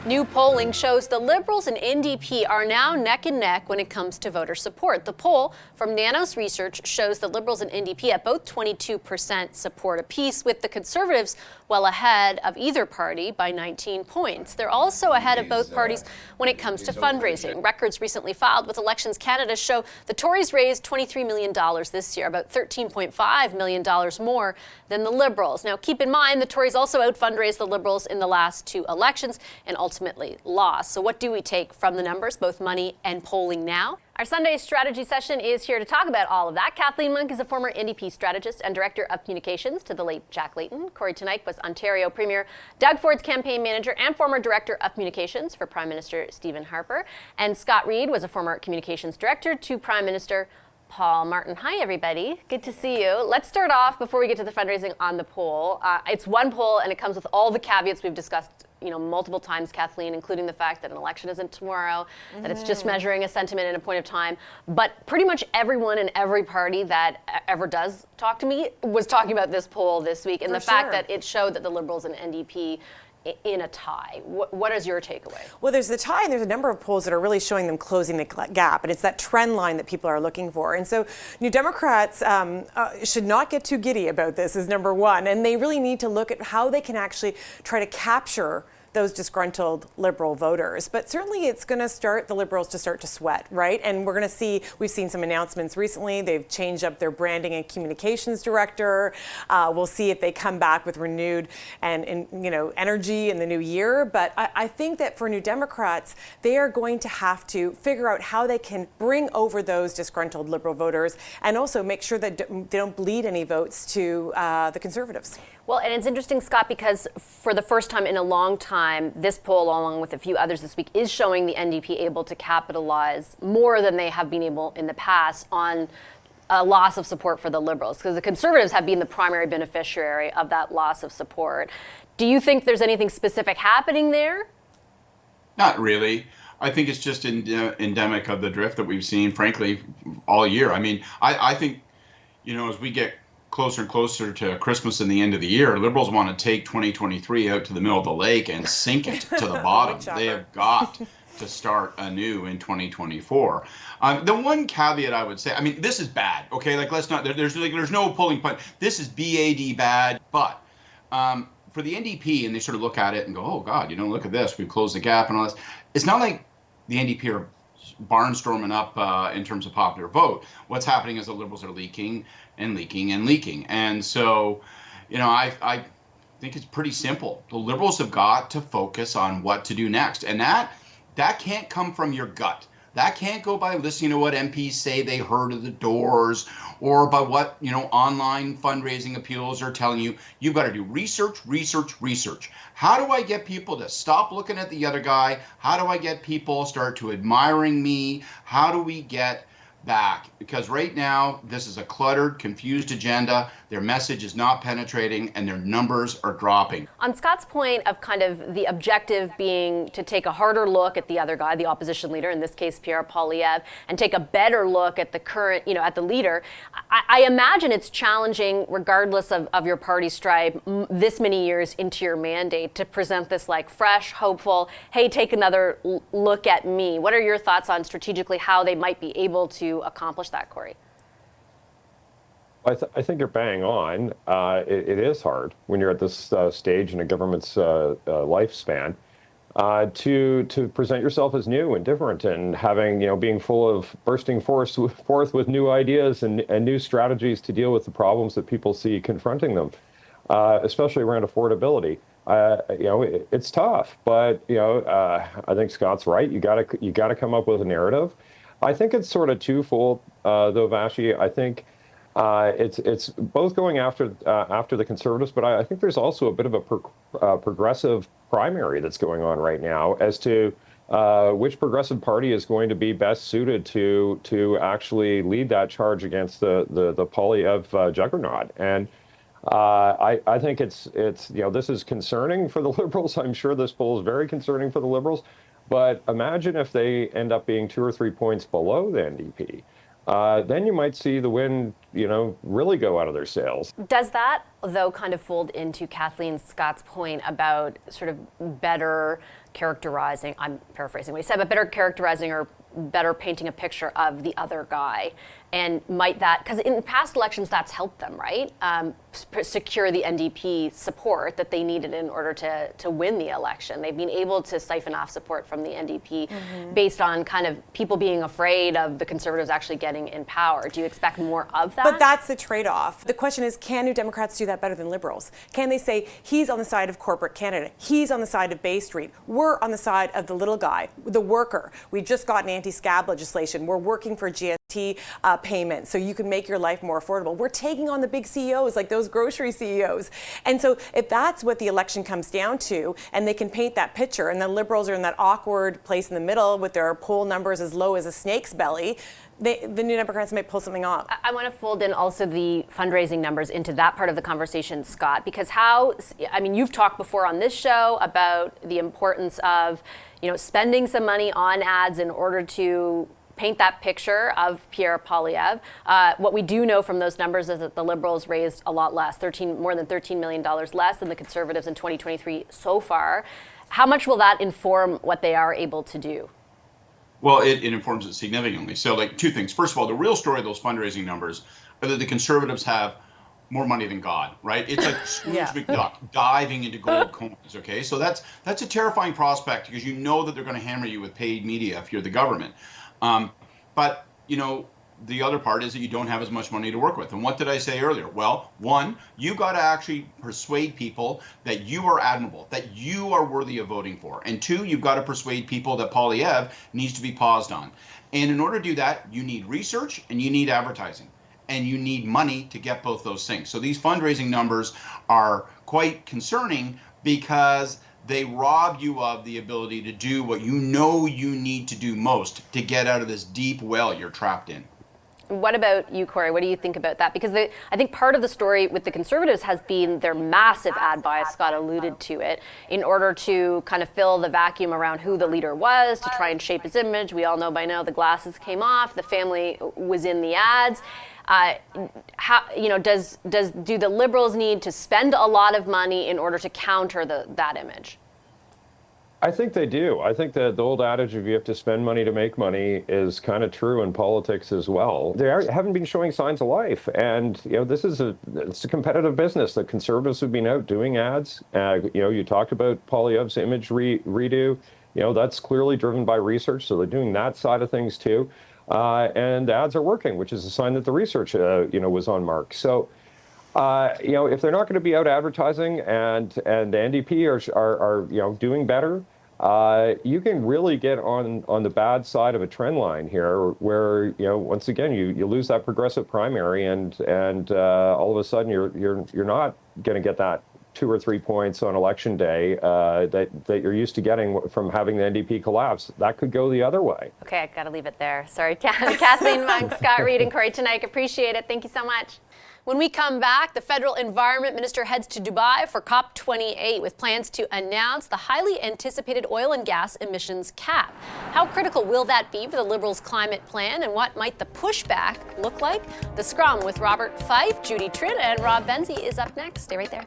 New polling shows the Liberals and NDP are now neck and neck when it comes to voter support. The poll from Nanos Research shows the Liberals and NDP at both 22% support apiece, with the Conservatives well ahead of either party by 19 points. They're also ahead of both parties when it comes to fundraising. Records recently filed with Elections Canada show the Tories raised $23 million this year, about $13.5 million more than the Liberals. Now, keep in mind, the Tories also out-fundraised the Liberals in the last two elections and ultimately lost. So what do we take from the numbers, both money and polling now? Our Sunday strategy session is here to talk about all of that. Kathleen Monk is a former NDP strategist and director of communications to the late Jack Layton. Corey Teneycke was Ontario Premier Doug Ford's campaign manager and former director of communications for Prime Minister Stephen Harper. And Scott Reid was a former communications director to Prime Minister Paul Martin. Hi, everybody. Good to see you. Let's start off before we get to the fundraising on the poll. It's one poll, and it comes with all the caveats we've discussed multiple times, Kathleen, including the fact that an election isn't tomorrow, that it's just measuring a sentiment in a point of time. But pretty much everyone in every party that ever does talk to me was talking about this poll this week, and fact that it showed that the Liberals and NDP in a tie. What is your takeaway? Well, there's the tie, and there's a number of polls that are really showing them closing the gap, and it's that trend line that people are looking for. And so New Democrats should not get too giddy about this, is number one, and they really need to look at how they can actually try to capture those disgruntled Liberal voters. But certainly it's going to start the Liberals to start to sweat, right? And we're going to see, we've seen some announcements recently. They've changed up their branding and communications director. We'll see if they come back with renewed and energy in the new year. But I think that for New Democrats, they are going to have to figure out how they can bring over those disgruntled Liberal voters and also make sure that they don't bleed any votes to the Conservatives. Well, and it's interesting, Scott, because for the first time in a long time, this poll, along with a few others this week, is showing the NDP able to capitalize more than they have been able in the past on a loss of support for the Liberals, because the Conservatives have been the primary beneficiary of that loss of support. Do you think there's anything specific happening there? Not really. I think it's just endemic of the drift that we've seen, frankly, all year. I mean, I think, as we get closer and closer to Christmas and the end of the year, Liberals want to take 2023 out to the middle of the lake and sink it to the bottom. They have got to start anew in 2024. The one caveat I would say, I mean, this is bad, okay? Like, let's not, there's no pulling point. This is BAD bad, but for the NDP, and they sort of look at it and go, oh God, look at this, we've closed the gap and all this. It's not like the NDP are barnstorming up in terms of popular vote. What's happening is the Liberals are leaking and leaking and leaking. And so, I think it's pretty simple. The Liberals have got to focus on what to do next. And that can't come from your gut. That can't go by listening to what MPs say they heard at the doors or by what, online fundraising appeals are telling you. You've got to do research, research, research. How do I get people to stop looking at the other guy? How do I get people start to admiring me? How do we get back? Because right now, this is a cluttered, confused agenda. Their message is not penetrating and their numbers are dropping. On Scott's point of kind of the objective being to take a harder look at the other guy, the opposition leader, in this case, Pierre Poilievre, and take a better look at the current, at the leader, I imagine it's challenging, regardless of your party stripe, this many years into your mandate, to present this like fresh, hopeful, hey, take another look at me. What are your thoughts on strategically how they might be able to accomplish that, Corey? I think you're bang on. It is hard when you're at this stage in a government's lifespan to present yourself as new and different and having, being full of bursting forth with new ideas and new strategies to deal with the problems that people see confronting them, especially around affordability. It's tough, but I think Scott's right. You gotta come up with a narrative. I think it's sort of twofold, though, Vassy. I think it's both going after the Conservatives, but I think there's also a bit of a progressive primary that's going on right now as to which progressive party is going to be best suited to actually lead that charge against the Poilievre juggernaut. And I think it's this is concerning for the Liberals. I'm sure this poll is very concerning for the Liberals. But imagine if they end up being 2 or 3 points below the NDP. then you might see the wind, really go out of their sails. Does that, though, kind of fold into Kathleen Scott's point about sort of better characterizing, I'm paraphrasing what he said, but better characterizing or better painting a picture of the other guy? And might that, because in past elections that's helped them, right? Secure the NDP support that they needed in order to win the election. They've been able to siphon off support from the NDP based on kind of people being afraid of the Conservatives actually getting in power. Do you expect more of that? But that's the trade-off. The question is, can New Democrats do that better than Liberals? Can they say, he's on the side of corporate Canada, he's on the side of Bay Street, we're on the side of the little guy, the worker. We just got an anti-scab legislation. We're working for GST payments so you can make your life more affordable. We're taking on the big CEOs, like those grocery CEOs. And so if that's what the election comes down to, and they can paint that picture, and the Liberals are in that awkward place in the middle with their poll numbers as low as a snake's belly, the New Democrats might pull something off. I want to fold in also the fundraising numbers into that part of the conversation, Scott, because you've talked before on this show about the importance of, spending some money on ads in order to paint that picture of Pierre Poilievre. What we do know from those numbers is that the Liberals raised a lot less, more than $13 million less than the Conservatives in 2023 so far. How much will that inform what they are able to do? Well, it informs it significantly. So, two things. First of all, the real story of those fundraising numbers are that the Conservatives have more money than God, right? It's like Scrooge McDuck diving into gold coins, okay? So that's a terrifying prospect because you know that they're going to hammer you with paid media if you're the government. But, the other part is that you don't have as much money to work with. And what did I say earlier? Well, one, you got to actually persuade people that you are admirable, that you are worthy of voting for. And two, you've got to persuade people that Poilievre needs to be paused on. And in order to do that, you need research and you need advertising. And you need money to get both those things. So these fundraising numbers are quite concerning because they rob you of the ability to do what you need to do most to get out of this deep well you're trapped in. What about you, Corey? What do you think about that? Because I think part of the story with the Conservatives has been their massive ad bias, Scott alluded to it, in order to kind of fill the vacuum around who the leader was, to try and shape his image. We all know by now the glasses came off, the family was in the ads. Do the Liberals need to spend a lot of money in order to counter that image? I think they do. I think that the old adage of you have to spend money to make money is kind of true in politics as well. They haven't been showing signs of life. And, it's a competitive business. The Conservatives have been out doing ads. You talked about Poilievre's image redo. That's clearly driven by research. So they're doing that side of things too. And ads are working, which is a sign that the research, was on mark. So, if they're not going to be out advertising and the NDP are doing better, you can really get on the bad side of a trend line here, where once again you lose that progressive primary, and all of a sudden you're not going to get that 2 or 3 points on election day that you're used to getting from having the NDP collapse. That could go the other way. Okay, I got to leave it there. Sorry, Kathleen Monk, Scott Reed, and Corey Teneycke. Appreciate it. Thank you so much. When we come back, the federal environment minister heads to Dubai for COP28 with plans to announce the highly anticipated oil and gas emissions cap. How critical will that be for the Liberals' climate plan, and what might the pushback look like? The Scrum with Robert Fife, Judy Trin, and Rob Benzie is up next. Stay right there.